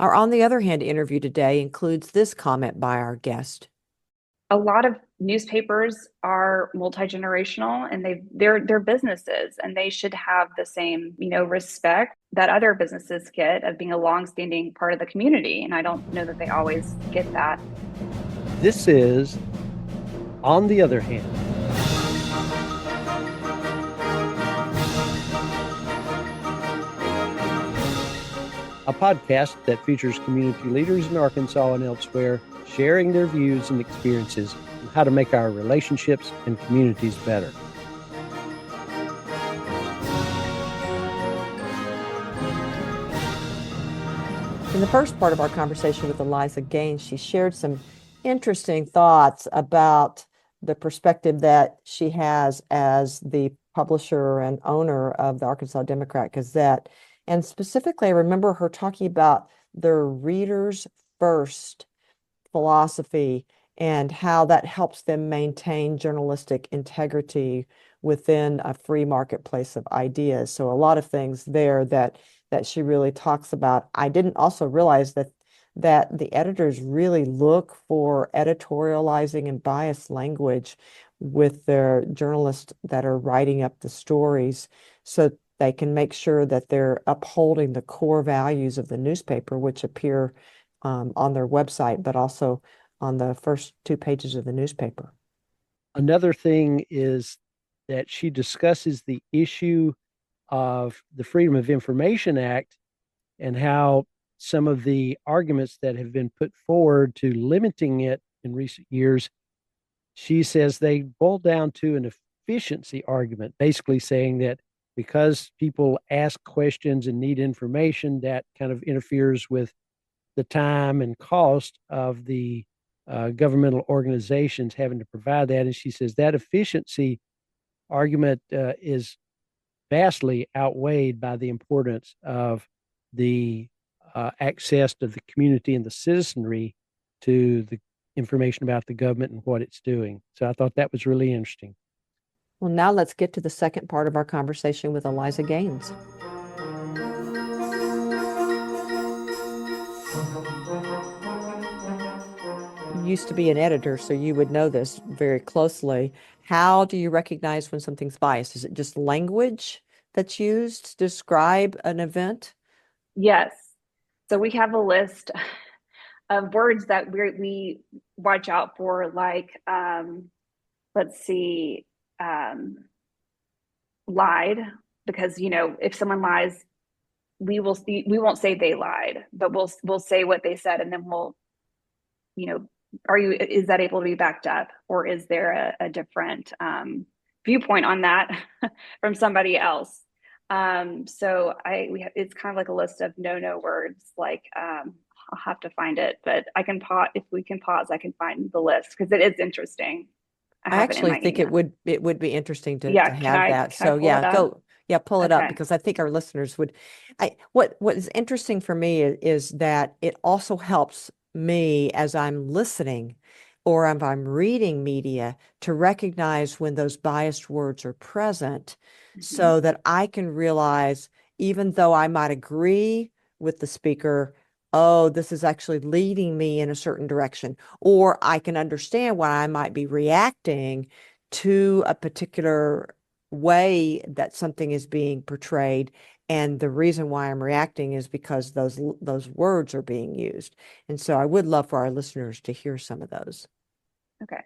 Our On the Other Hand interview today includes this comment by our guest. A lot of newspapers are multi-generational and they're businesses and they should have the same, respect that other businesses get of being a long-standing part of the community. And I don't know that they always get that. This is On the Other Hand. A podcast that features community leaders in Arkansas and elsewhere sharing their views and experiences on how to make our relationships and communities better. In the first part of our conversation with Eliza Gaines, she shared some interesting thoughts about the perspective that she has as the publisher and owner of the Arkansas Democrat-Gazette. And specifically, I remember her talking about the readers first philosophy and how that helps them maintain journalistic integrity within a free marketplace of ideas. So a lot of things there that she really talks about. I didn't also realize that the editors really look for editorializing and biased language with their journalists that are writing up the stories, so they can make sure that they're upholding the core values of the newspaper, which appear on their website, but also on the first 2 pages of the newspaper. Another thing is that she discusses the issue of the Freedom of Information Act and how some of the arguments that have been put forward to limiting it in recent years, she says they boil down to an efficiency argument, basically saying that because people ask questions and need information, that kind of interferes with the time and cost of the governmental organizations having to provide that. And she says that efficiency argument is vastly outweighed by the importance of the access of the community and the citizenry to the information about the government and what it's doing. So I thought that was really interesting. Well, now let's get to the second part of our conversation with Eliza Gaines. You used to be an editor, so you would know this very closely. How do you recognize when something's biased? Is it just language that's used to describe an event? Yes. So we have a list of words that we watch out for, like, let's see, lied, because, if someone lies, we won't say they lied, but we'll say what they said, and then we'll, is that able to be backed up, or is there a different viewpoint on that from somebody else? So it's kind of like a list of no words. Like, I'll have to find it, but I can pause. If we can pause, I can find the list because it is interesting. I I have it in actually my think email. it would be interesting to Yeah, have that. can I So pull it yeah, up? pull it up, Okay. because I think our listeners would. What is interesting for me is that it also helps me as I'm listening or if I'm reading media to recognize when those biased words are present, Mm-hmm. so that I can realize, even though I might agree with the speaker, oh, this is actually leading me in a certain direction, or I can understand why I might be reacting to a particular way that something is being portrayed. And the reason why I'm reacting is because those words are being used. And so I would love for our listeners to hear some of those. Okay.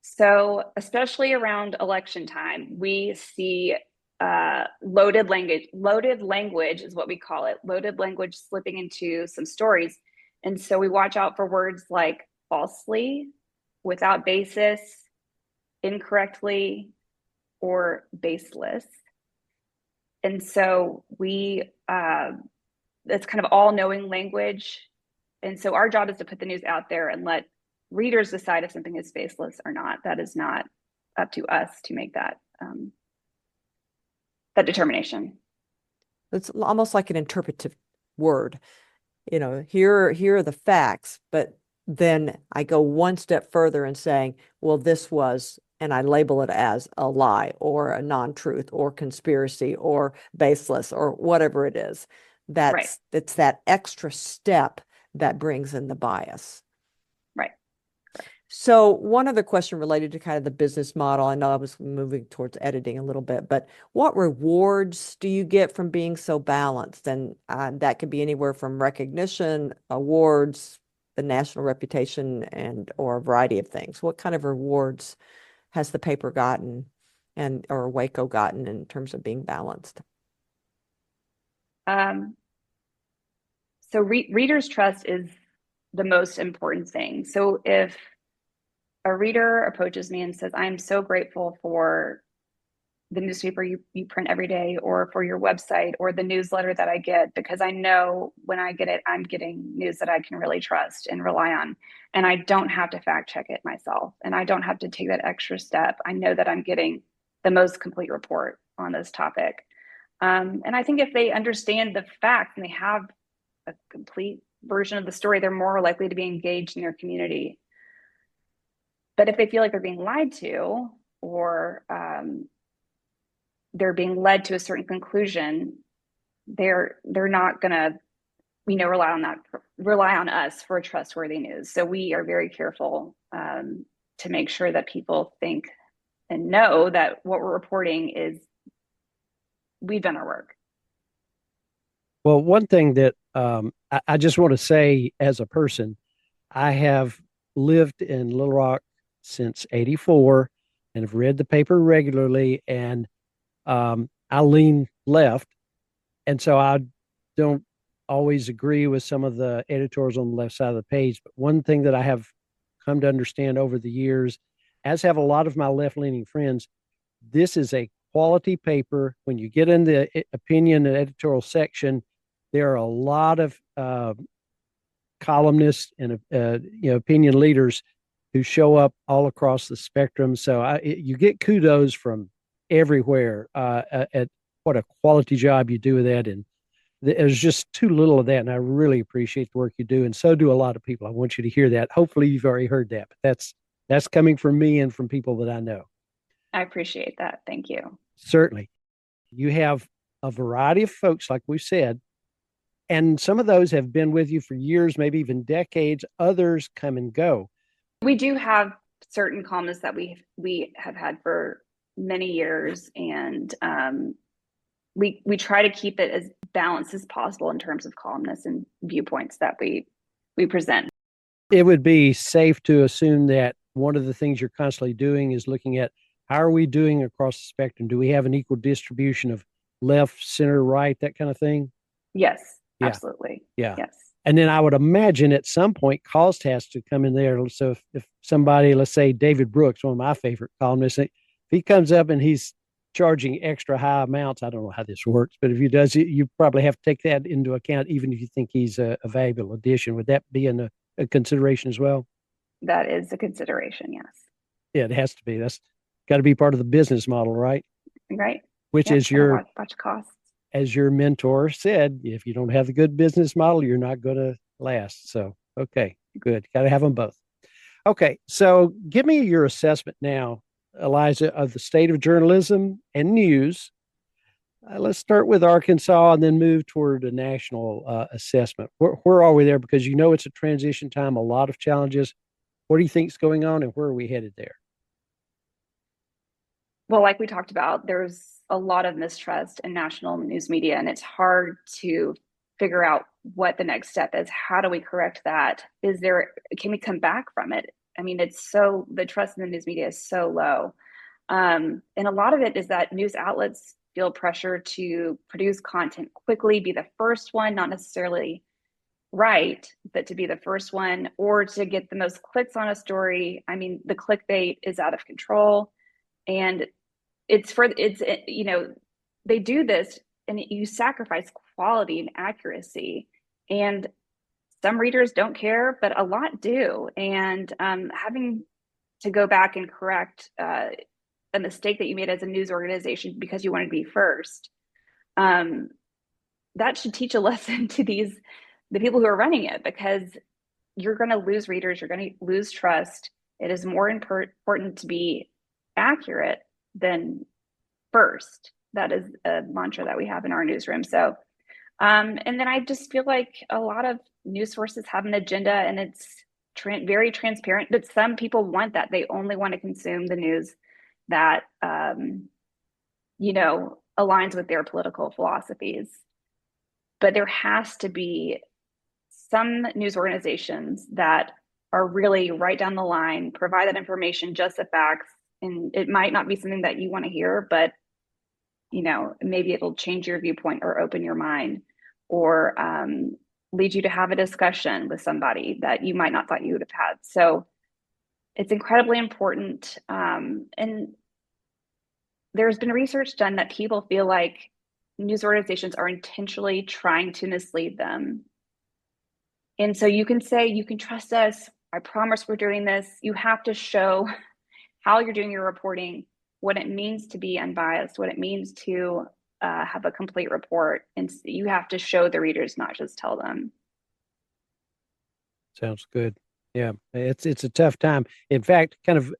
So, especially around election time, we see loaded language. Loaded language is what we call it. Loaded language slipping into some stories. And so we watch out for words like falsely, without basis, incorrectly, or baseless. And so it's kind of all knowing language. And so our job is to put the news out there and let readers decide if something is baseless or not. That is not up to us to make that determination. It's almost like an interpretive word. Here are the facts, but then I go one step further and saying, well, this was, and I label it as a lie or a non-truth or conspiracy or baseless or whatever it is. Right. It's that extra step that brings in the bias. Right. So one other question related to kind of the business model. I know I was moving towards editing a little bit, but what rewards do you get from being so balanced? And that could be anywhere from recognition, awards, the national reputation, and or a variety of things. What kind of rewards has the paper gotten or Waco gotten in terms of being balanced? So readers' trust is the most important thing. So if a reader approaches me and says, I'm so grateful for the newspaper you print every day, or for your website, or the newsletter that I get, because I know when I get it, I'm getting news that I can really trust and rely on. And I don't have to fact check it myself. And I don't have to take that extra step. I know that I'm getting the most complete report on this topic. And I think if they understand the facts and they have a complete version of the story, they're more likely to be engaged in their community. But if they feel like they're being lied to, or they're being led to a certain conclusion, they're not going to, rely on us for trustworthy news. So we are very careful to make sure that people think and know that what we're reporting is, we've done our work. Well, one thing that I just want to say as a person, I have lived in Little Rock since '84 and have read the paper regularly, and I lean left. And so I don't always agree with some of the editorials on the left side of the page. But one thing that I have come to understand over the years, as have a lot of my left leaning friends, this is a quality paper. When you get in the opinion and editorial section, there are a lot of columnists and opinion leaders who show up all across the spectrum. So you get kudos from everywhere at what a quality job you do with that. And there's just too little of that. And I really appreciate the work you do. And so do a lot of people. I want you to hear that. Hopefully you've already heard that, but that's coming from me and from people that I know. I appreciate that. Thank you. Certainly. You have a variety of folks, like we said, and some of those have been with you for years, maybe even decades. Others come and go. We do have certain columnists that we have had for many years, and we try to keep it as balanced as possible in terms of columnists and viewpoints that we present. It would be safe to assume that one of the things you're constantly doing is looking at how are we doing across the spectrum? Do we have an equal distribution of left, center, right, that kind of thing? Yes, yeah. Absolutely. Yeah. Yes. And then I would imagine at some point cost has to come in there. So if somebody, let's say David Brooks, one of my favorite columnists, if he comes up and he's charging extra high amounts, I don't know how this works, but if he does, you probably have to take that into account, even if you think he's a valuable addition. Would that be a consideration as well? That is a consideration, yes. Yeah, it has to be. That's got to be part of the business model, right? Right. Which is watch costs. As your mentor said, if you don't have a good business model, you're not going to last. So, okay, good. Got to have them both. Okay, so give me your assessment now, Eliza, of the state of journalism and news. Let's start with Arkansas and then move toward a national assessment. Where are we there? Because you know it's a transition time, a lot of challenges. What do you think is going on, and where are we headed there? Well, like we talked about, there's a lot of mistrust in national news media, and it's hard to figure out what the next step is. How do we correct that? Can we come back from it? I mean, the trust in the news media is so low. And a lot of it is that news outlets feel pressure to produce content quickly, be the first one, not necessarily right, but to be the first one, or to get the most clicks on a story. I mean, the clickbait is out of control. And they do this and you sacrifice quality and accuracy, and some readers don't care, but a lot do. And having to go back and correct a mistake that you made as a news organization because you wanted to be first, that should teach a lesson to the people who are running it, because you're going to lose readers, you're going to lose trust. It is more important to be accurate than first. That is a mantra that we have in our newsroom. So And then I just feel like a lot of news sources have an agenda and it's very transparent, but some people want that. They only want to consume the news that, aligns with their political philosophies. But there has to be some news organizations that are really right down the line, provide that information, just the facts. And it might not be something that you want to hear, but maybe it'll change your viewpoint or open your mind or lead you to have a discussion with somebody that you might not thought you would have had. So it's incredibly important. And there's been research done that people feel like news organizations are intentionally trying to mislead them. And so you can say, you can trust us. I promise we're doing this. You have to show how you're doing your reporting, what it means to be unbiased, what it means to have a complete report. And you have to show the readers, not just tell them. Sounds good. Yeah, it's a tough time. In fact, kind of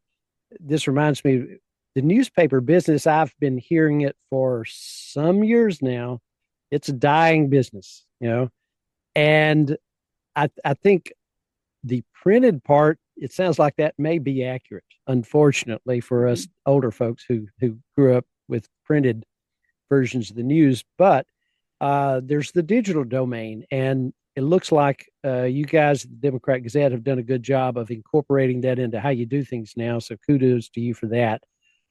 this reminds me, the newspaper business, I've been hearing it for some years now. It's a dying business, and I think the printed part, it sounds like that may be accurate, unfortunately, for us older folks who grew up with printed versions of the news. But there's the digital domain, and it looks like you guys at the Democrat-Gazette have done a good job of incorporating that into how you do things now. So kudos to you for that.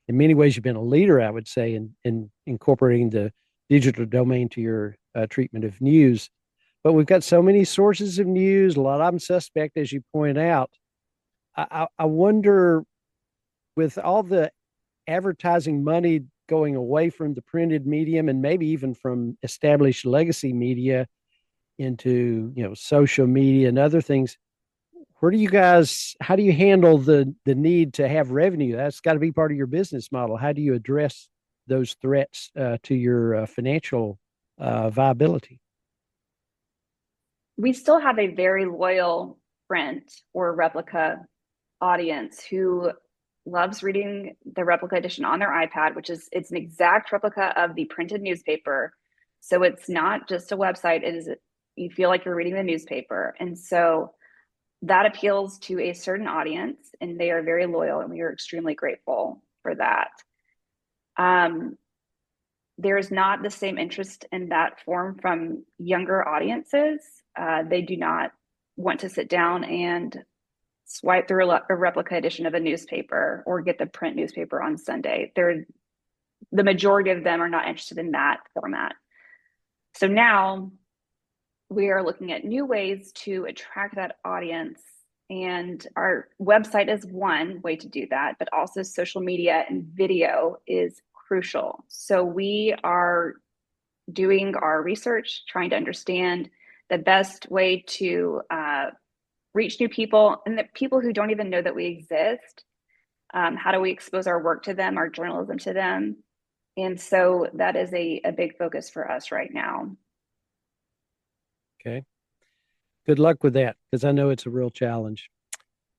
In many ways, you've been a leader, I would say, in incorporating the digital domain to your treatment of news. But we've got so many sources of news, a lot of them suspect, as you point out. I wonder, with all the advertising money going away from the printed medium and maybe even from established legacy media into social media and other things, how do you handle the need to have revenue? That's got to be part of your business model. How do you address those threats to your financial viability? We still have a very loyal print or replica audience who loves reading the replica edition on their iPad, it's an exact replica of the printed newspaper. So it's not just a website, you feel like you're reading the newspaper. And so that appeals to a certain audience and they are very loyal and we are extremely grateful for that. There's not the same interest in that form from younger audiences. They do not want to sit down and swipe through a replica edition of a newspaper or get the print newspaper on Sunday. The majority of them are not interested in that format. So now we are looking at new ways to attract that audience. And our website is one way to do that, but also social media and video is crucial. So we are doing our research, trying to understand the best way to reach new people and the people who don't even know that we exist. How do we expose our work to them, our journalism to them? And so that is a big focus for us right now. Okay. Good luck with that, because I know it's a real challenge.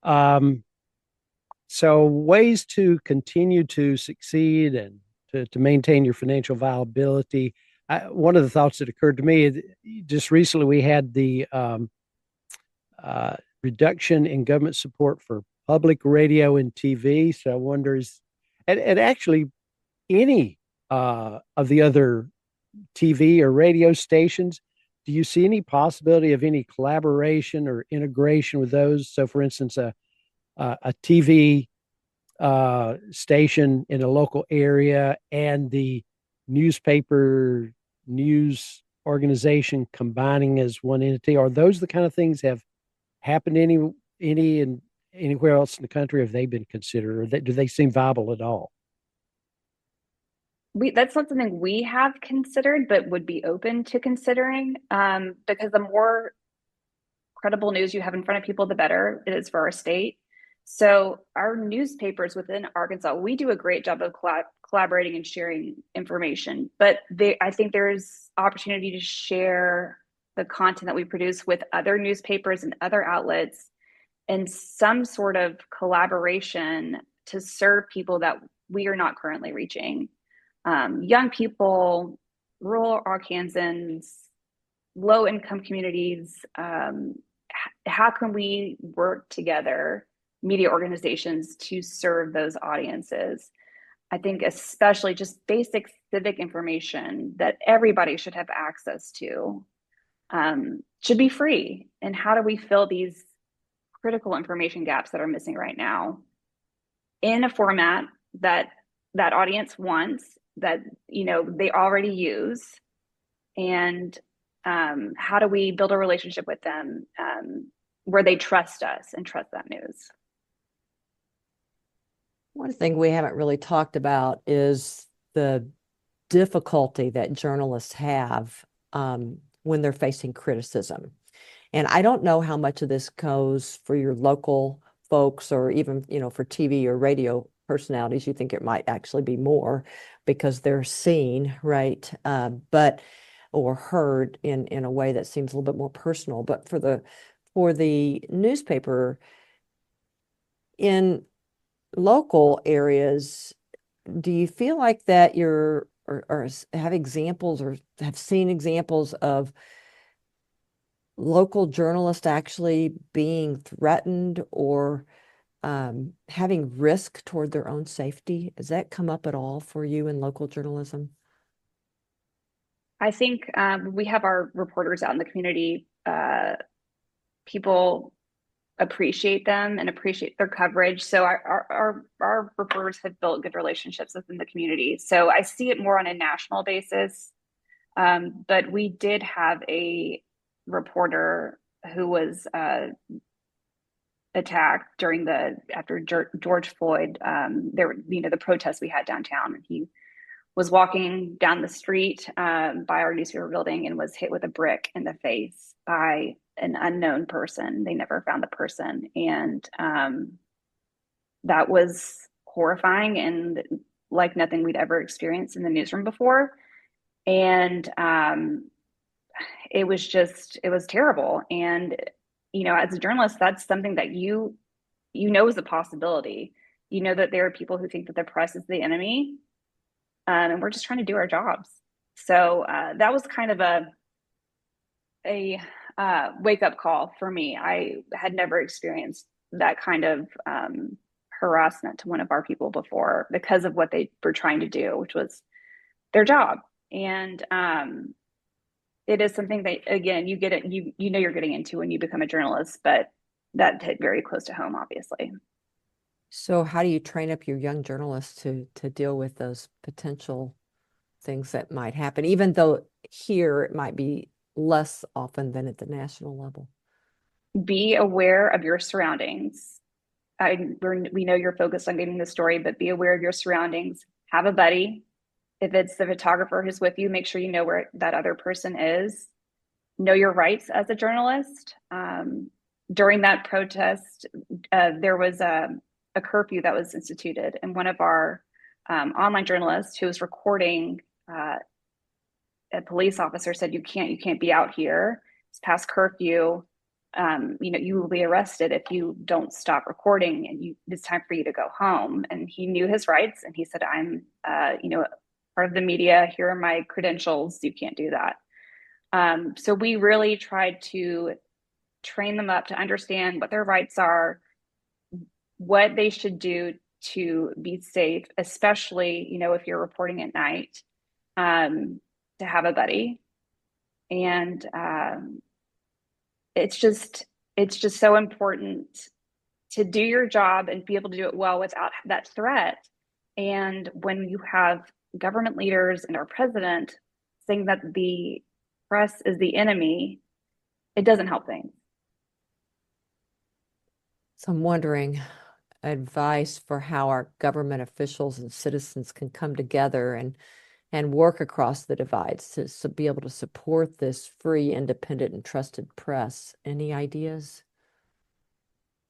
So ways to continue to succeed and to maintain your financial viability. One of the thoughts that occurred to me just recently, we had the reduction in government support for public radio and TV. So I wonder, and actually any of the other TV or radio stations, do you see any possibility of any collaboration or integration with those? So, for instance, a TV station in a local area and the newspaper news organization combining as one entity? Are those the kind of things have happened and anywhere else in the country? Have they been considered, or do they seem viable at all? That's not something we have considered, but would be open to considering, because the more credible news you have in front of people, the better it is for our state. So our newspapers within Arkansas, we do a great job of collaborating and sharing information, but I think there's opportunity to share the content that we produce with other newspapers and other outlets and some sort of collaboration to serve people that we are not currently reaching. Young people, rural Arkansans, low income communities, how can we work together, media organizations, to serve those audiences? I think especially just basic civic information that everybody should have access to should be free. And how do we fill these critical information gaps that are missing right now in a format that that audience wants, that they already use? And how do we build a relationship with them where they trust us and trust that news? One thing we haven't really talked about is the difficulty that journalists have when they're facing criticism. And I don't know how much of this goes for your local folks, or even, for TV or radio personalities. You think it might actually be more because they're seen, right? Or heard in a way that seems a little bit more personal. But for the newspaper in local areas, do you feel like that you're or have examples or have seen examples of local journalists actually being threatened or having risk toward their own safety? Has that come up at all for you in local journalism? I think we have our reporters out in the community. People appreciate them and appreciate their coverage. So our reporters have built good relationships within the community. So I see it more on a national basis. But we did have a reporter who was attacked after George Floyd. There, the protests we had downtown, and he was walking down the street by our newspaper building and was hit with a brick in the face by an unknown person. They never found the person. And that was horrifying and like nothing we'd ever experienced in the newsroom before. And it was terrible. And, as a journalist, that's something that is a possibility. You know that there are people who think that the press is the enemy, and we're just trying to do our jobs. So that was kind of a wake-up call for me. I had never experienced that kind of harassment to one of our people before because of what they were trying to do, which was their job. And it is something that, again, you're getting into when you become a journalist, but that hit very close to home, obviously. So how do you train up your young journalists to deal with those potential things that might happen, even though here it might be less often than at the national level? Be aware of your surroundings. We know you're focused on getting the story, but be aware of your surroundings. Have a buddy. If it's the photographer who's with you, make sure you know where that other person is. Know your rights as a journalist. During that protest, there was a curfew that was instituted, and one of our online journalists who was recording a police officer said, you can't be out here. It's past curfew. You will be arrested if you don't stop recording, and it's time for you to go home. And he knew his rights, and he said, I'm part of the media. Here are my credentials. You can't do that. So we really tried to train them up to understand what their rights are, what they should do to be safe, especially, if you're reporting at night, to have a buddy. And it's just so important to do your job and be able to do it well without that threat. And when you have government leaders and our president saying that the press is the enemy, it doesn't help things. So I'm wondering, advice for how our government officials and citizens can come together and work across the divides to be able to support this free, independent, and trusted press. Any ideas?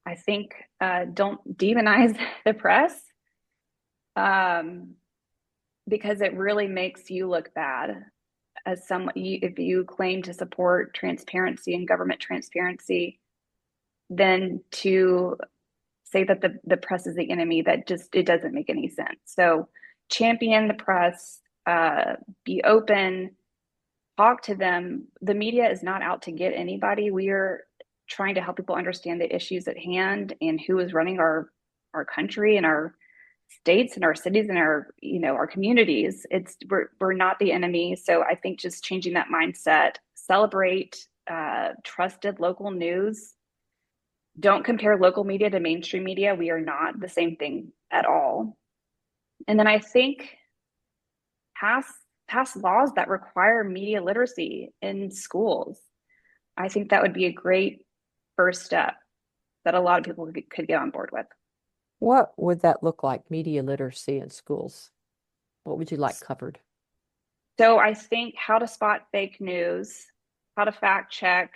I think don't demonize the press, because it really makes you look bad as someone. If you claim to support transparency and government transparency, then to say that the press is the enemy, it doesn't make any sense. So champion the press, be open, talk to them, the media is not out to get anybody. We are trying to help people understand the issues at hand and who is running our country and our states and our cities and our, you know, our communities. We're not the enemy. So I think just changing that mindset, celebrate trusted local news. Don't compare local media to mainstream media. We are not the same thing at all. And then I think pass laws that require media literacy in schools. I think that would be a great first step that a lot of people could get on board with. What would that look like, media literacy in schools? What would you like covered? So I think how to spot fake news, how to fact check,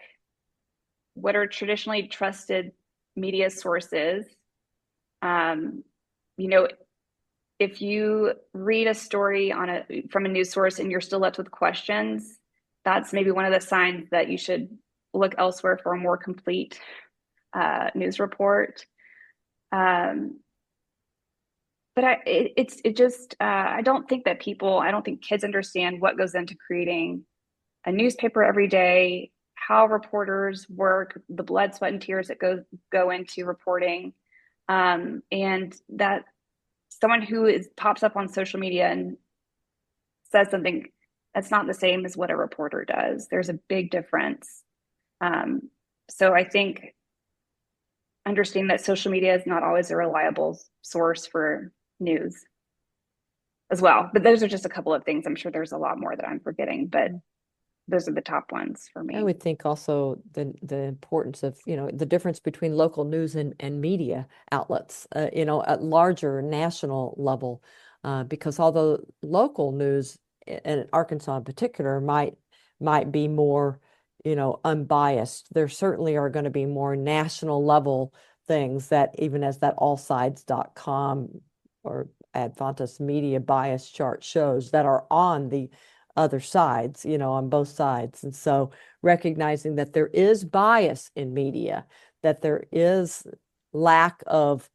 what are traditionally trusted media sources. You know, if you read a story from a news source and you're still left with questions, that's maybe one of the signs that you should look elsewhere for a more complete news report. But I don't think kids understand what goes into creating a newspaper every day, how reporters work, the blood, sweat, and tears that go into reporting, and that someone who pops up on social media and says something that's not the same as what a reporter does. There's a big difference. So I think understanding that social media is not always a reliable source for news as well. But those are just a couple of things. I'm sure there's a lot more that I'm forgetting, but those are the top ones for me. I would think also the importance of, you know, the difference between local news and media outlets, you know, at larger national level, because although local news in Arkansas in particular might be more, you know, unbiased, there certainly are going to be more national level things that even as that allsides.com or Advantas media bias chart shows that are on the other sides, you know, on both sides. And so recognizing that there is bias in media, that there is lack of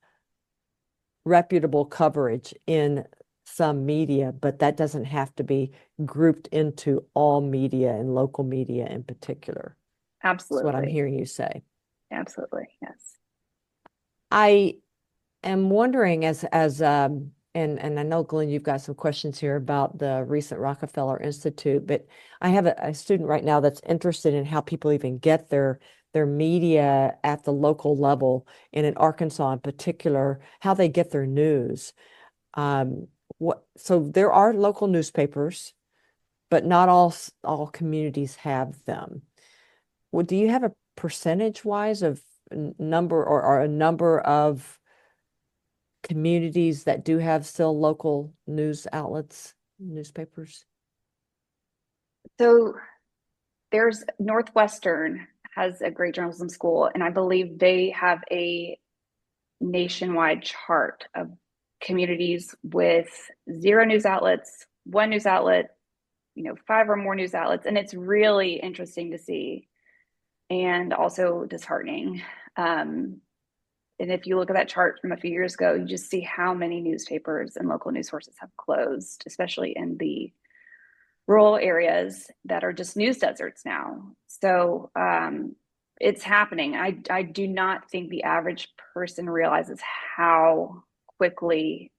reputable coverage in some media, but that doesn't have to be grouped into all media and local media in particular. Absolutely. That's what I'm hearing you say. Absolutely. Yes. I am wondering and I know, Glenn, you've got some questions here about the recent Rockefeller Institute, but I have a student right now that's interested in how people even get their media at the local level, and in Arkansas in particular, how they get their news. So there are local newspapers, but not all communities have them. Well, do you have a percentage wise of number or a number of communities that do have still local news outlets, newspapers? So there's Northwestern has a great journalism school, and I believe they have a nationwide chart of communities with 0 news outlets, 1 news outlet, you know, 5 or more news outlets. And it's really interesting to see and also disheartening. And if you look at that chart from a few years ago, you just see how many newspapers and local news sources have closed, especially in the rural areas that are just news deserts now. So it's happening. I do not think the average person realizes how quickly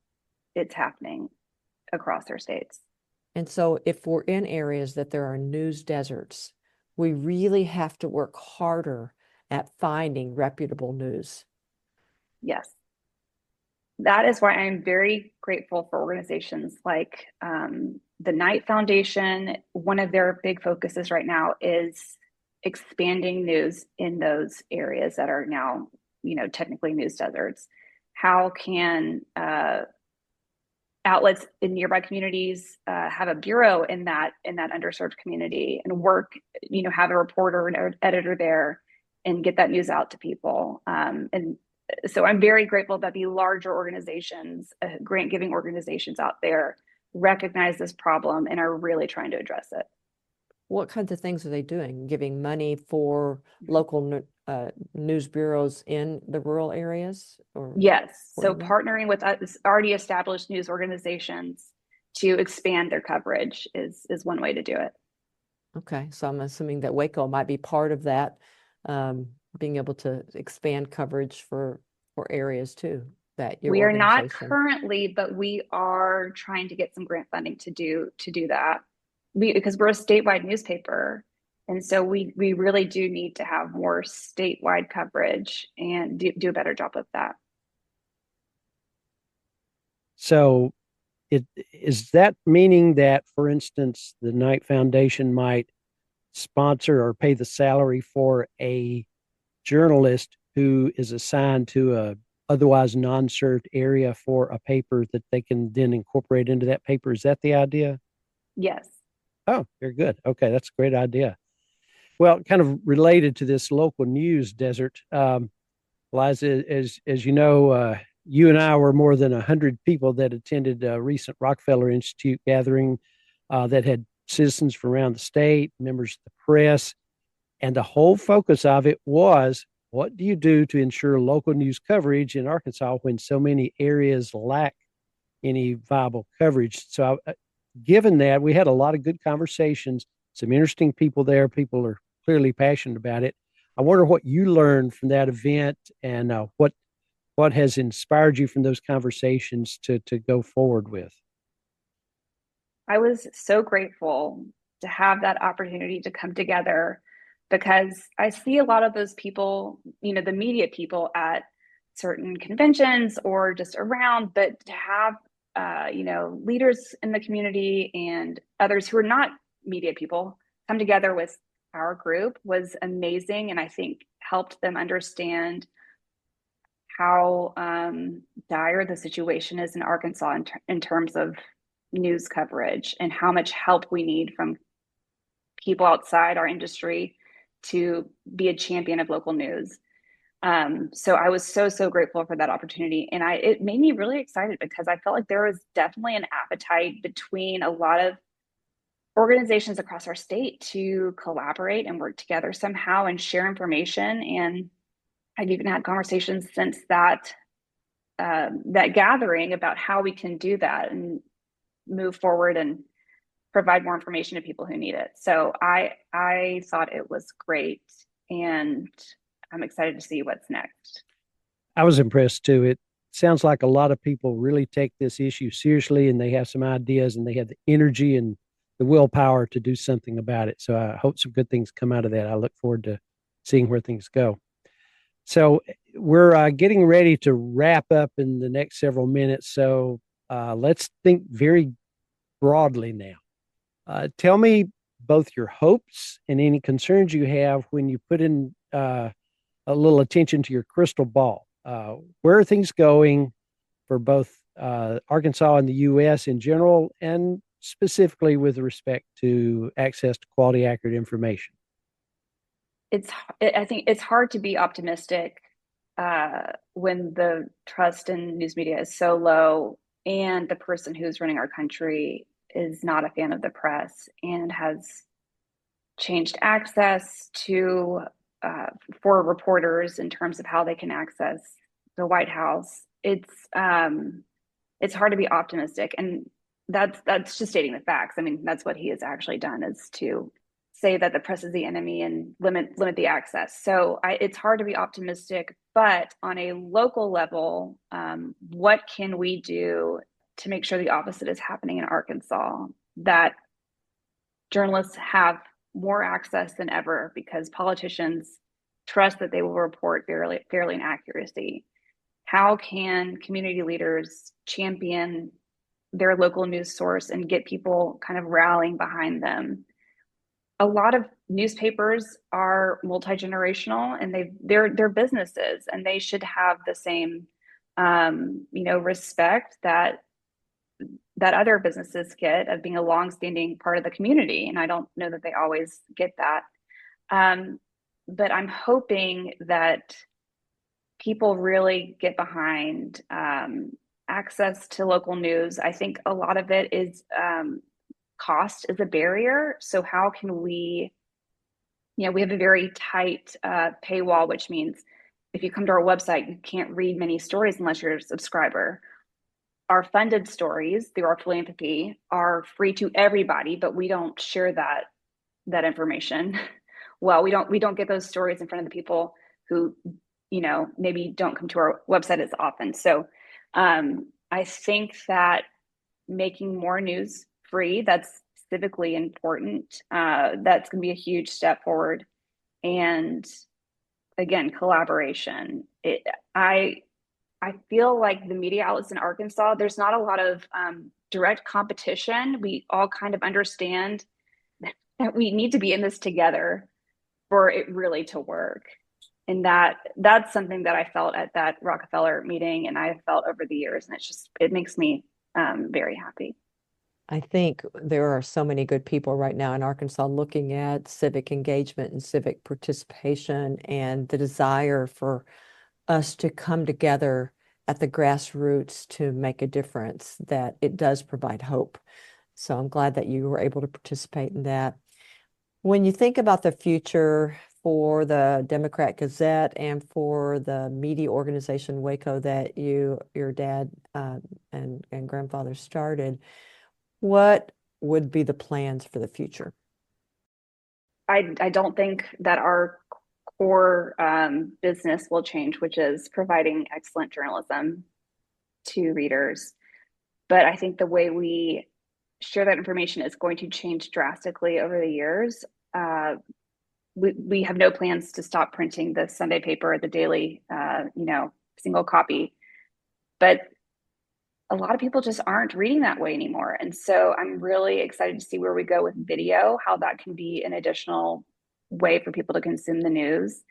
it's happening across their states. And so if we're in areas that there are news deserts, we really have to work harder at finding reputable news. Yes. That is why I'm very grateful for organizations like the Knight Foundation. One of their big focuses right now is expanding news in those areas that are now, you know, technically news deserts. How can outlets in nearby communities have a bureau in that underserved community and work, you know, have a reporter and editor there and get that news out to people. And so I'm very grateful that the larger organizations, grant giving organizations out there recognize this problem and are really trying to address it. What kinds of things are they doing? Giving money for local news bureaus in the rural areas? Or yes. So partnering with already established news organizations to expand their coverage is one way to do it. Okay, so I'm assuming that Waco might be part of that, being able to expand coverage for areas too, that your We are not organization. currently, but we are trying to get some grant funding to do that. Because we're a statewide newspaper, and so we really do need to have more statewide coverage and do a better job of that. So is that meaning that, for instance, the Knight Foundation might sponsor or pay the salary for a journalist who is assigned to a otherwise non-served area for a paper that they can then incorporate into that paper? Is that the idea? Yes. Oh, very good. Okay, that's a great idea. Well, kind of related to this local news desert, Eliza, as you know, you and I were more than 100 people that attended a recent Rockefeller Institute gathering that had citizens from around the state, members of the press, and the whole focus of it was, what do you do to ensure local news coverage in Arkansas when so many areas lack any viable coverage? So, given that, we had a lot of good conversations, some interesting people there. People are clearly passionate about it. I wonder what you learned from that event, and what has inspired you from those conversations to go forward with. I was so grateful to have that opportunity to come together, because I see a lot of those people, the media people at certain conventions or just around, but to have, leaders in the community and others who are not media people come together with our group was amazing. And I think helped them understand how dire the situation is in Arkansas in terms of news coverage, and how much help we need from people outside our industry to be a champion of local news. So I was so grateful for that opportunity, and it made me really excited, because I felt like there was definitely an appetite between a lot of organizations across our state to collaborate and work together somehow and share information. And I've even had conversations since that gathering about how we can do that and move forward and provide more information to people who need it. So I thought it was great, and I'm excited to see what's next. I was impressed too. It sounds like a lot of people really take this issue seriously, and they have some ideas, and they have the energy and the willpower to do something about it. So I hope some good things come out of that. I look forward to seeing where things go. So we're getting ready to wrap up in the next several minutes. So let's think very broadly now. Tell me both your hopes and any concerns you have when you put in a little attention to your crystal ball. Where are things going for both Arkansas and the U.S. in general, and specifically with respect to access to quality, accurate information? I think it's hard to be optimistic when the trust in news media is so low, and the person who's running our country is not a fan of the press and has changed access to for reporters in terms of how they can access the White House. It's hard to be optimistic, and that's just stating the facts. I mean, that's what he has actually done, is to say that the press is the enemy and limit the access. So it's hard to be optimistic, but on a local level, what can we do to make sure the opposite is happening in Arkansas? That journalists have more access than ever, because politicians trust that they will report fairly and accuracy. How can community leaders champion their local news source and get people kind of rallying behind them? A lot of newspapers are multi-generational, and they're businesses, and they should have the same respect that other businesses get of being a longstanding part of the community. And I don't know that they always get that. But I'm hoping that people really get behind access to local news. I think a lot of it is cost is a barrier. So how can we have a very tight paywall, which means if you come to our website, you can't read many stories unless you're a subscriber. Our funded stories through our philanthropy are free to everybody, but we don't share that that information well. We don't get those stories in front of the people who, maybe don't come to our website as often. So I think that making more news free, that's civically important. That's going to be a huge step forward. And again, collaboration. I feel like the media outlets in Arkansas, there's not a lot of direct competition. We all kind of understand that we need to be in this together for it really to work. And that's something that I felt at that Rockefeller meeting, and I felt over the years, and it makes me very happy. I think there are so many good people right now in Arkansas looking at civic engagement and civic participation and the desire for us to come together at the grassroots to make a difference, that it does provide hope. So I'm glad that you were able to participate in that. When you think about the future for the Democrat-Gazette and for the media organization Waco that your dad and grandfather started, what would be the plans for the future? I don't think that our core business will change, which is providing excellent journalism to readers. But I think the way we share that information is going to change drastically over the years. We have no plans to stop printing the Sunday paper, the daily, single copy. But a lot of people just aren't reading that way anymore. And so I'm really excited to see where we go with video, how that can be an additional way for people to consume the news.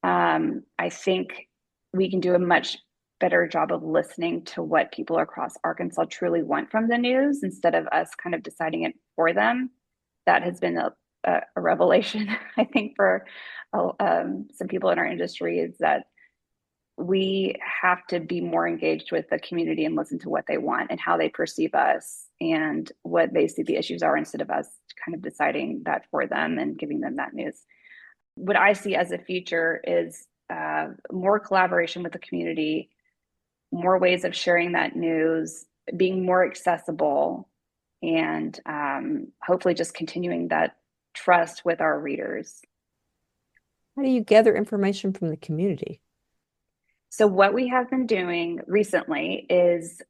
I think we can do a much better job of listening to what people across Arkansas truly want from the news instead of us kind of deciding it for them. That has been a revelation, I think, for some people in our industry, is that we have to be more engaged with the community and listen to what they want and how they perceive us and what they see the issues are, instead of us kind of deciding that for them and giving them that news. What I see as a future is more collaboration with the community, more ways of sharing that news, being more accessible, and hopefully just continuing that trust with our readers. How do you gather information from the community? So what we have been doing recently is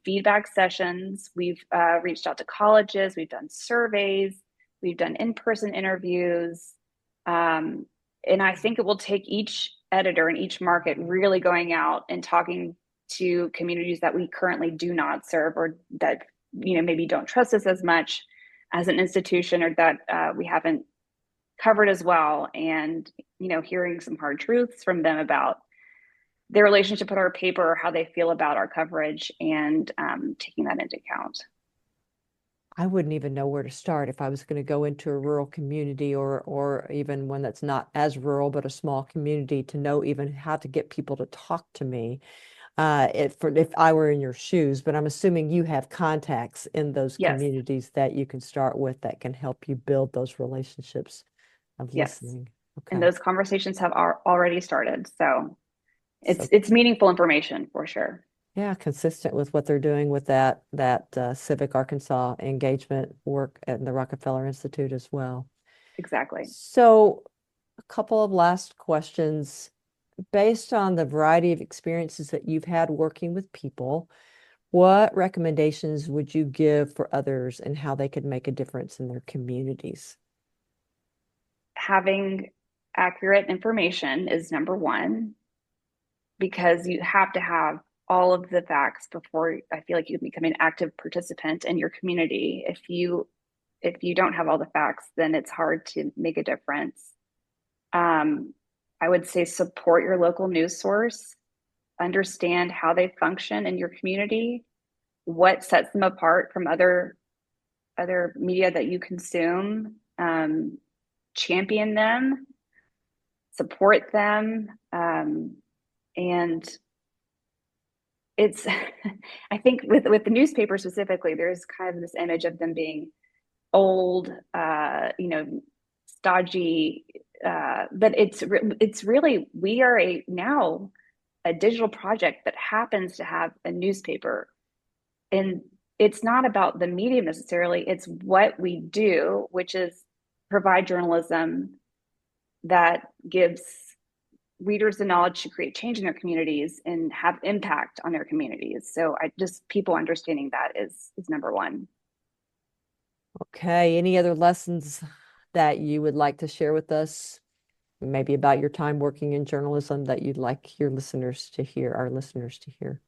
feedback sessions. We've reached out to colleges, we've done surveys, we've done in-person interviews. And I think it will take each editor in each market really going out and talking to communities that we currently do not serve, or that maybe don't trust us as much as an institution, or that we haven't covered as well, and hearing some hard truths from them about their relationship with our paper, how they feel about our coverage, and taking that into account. I wouldn't even know where to start if I was going to go into a rural community, or even one that's not as rural but a small community, to know even how to get people to talk to me if I were in your shoes. But I'm assuming you have contacts in those Yes. communities that you can start with that can help you build those relationships of Yes. listening. Okay. And those conversations have already started. So So, it's meaningful information for sure. yeah, consistent with what they're doing with that Civic Arkansas engagement work at the Rockefeller Institute as well. Exactly. So, a couple of last questions. Based on the variety of experiences that you've had working with people, what recommendations would you give for others and how they could make a difference in their communities? Having accurate information is number one, because you have to have all of the facts before I feel like you can become an active participant in your community. If you don't have all the facts, then it's hard to make a difference. I would say support your local news source, understand how they function in your community, what sets them apart from other media that you consume, champion them, support them, and it's I think with the newspaper specifically, there's kind of this image of them being old, stodgy, but it's really, we are now a digital project that happens to have a newspaper, and it's not about the medium necessarily, it's what we do, which is provide journalism that gives readers the knowledge to create change in their communities and have impact on their communities. So people understanding that is number one. Okay, any other lessons that you would like to share with us? Maybe about your time working in journalism that you'd like your listeners to hear, our listeners to hear?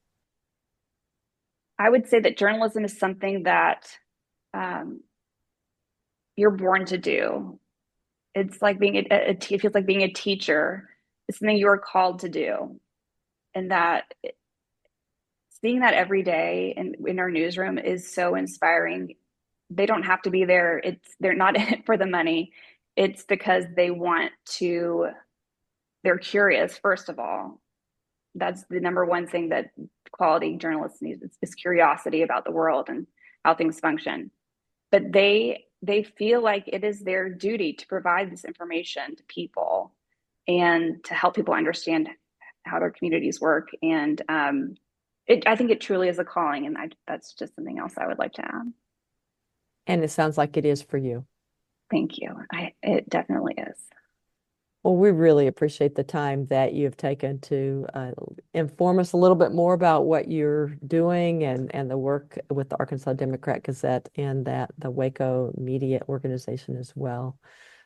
I would say that journalism is something that you're born to do. It's like being it feels like being a teacher. It's something you're called to do, and that seeing that every day in our newsroom is so inspiring. They don't have to be there. They're not in it for the money. It's because they want to. They're curious, first of all. That's the number one thing that quality journalists need is curiosity about the world and how things function. But they feel like it is their duty to provide this information to people and to help people understand how their communities work. And I think it truly is a calling, and that's just something else I would like to add. And it sounds like it is for you. Thank you. It definitely is. Well, we really appreciate the time that you've taken to inform us a little bit more about what you're doing and the work with the Arkansas Democrat-Gazette and the Waco Media Organization as well.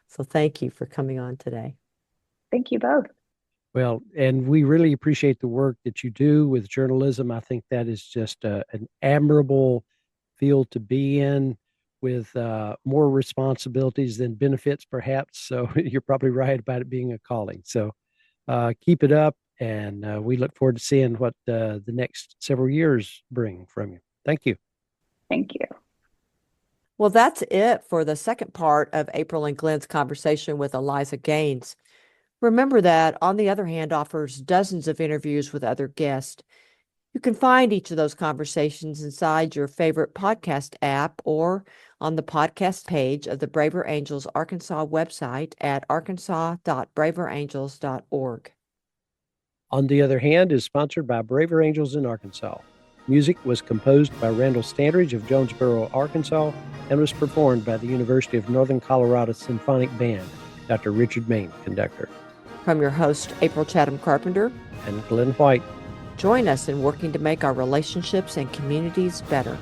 So thank you for coming on today. Thank you both. Well, and we really appreciate the work that you do with journalism. I think that is just an admirable field to be in, with more responsibilities than benefits, perhaps. So you're probably right about it being a calling. So keep it up, and we look forward to seeing what the next several years bring from you. Thank you. Thank you. Well, that's it for the second part of April and Glenn's conversation with Eliza Gaines. Remember that On the Other Hand offers dozens of interviews with other guests. You can find each of those conversations inside your favorite podcast app or on the podcast page of the Braver Angels Arkansas website at arkansas.braverangels.org. On the Other Hand is sponsored by Braver Angels in Arkansas. Music was composed by Randall Standridge of Jonesboro, Arkansas, and was performed by the University of Northern Colorado Symphonic Band, Dr. Richard Main, conductor. From your host, April Chatham Carpenter, and Glenn White. Join us in working to make our relationships and communities better.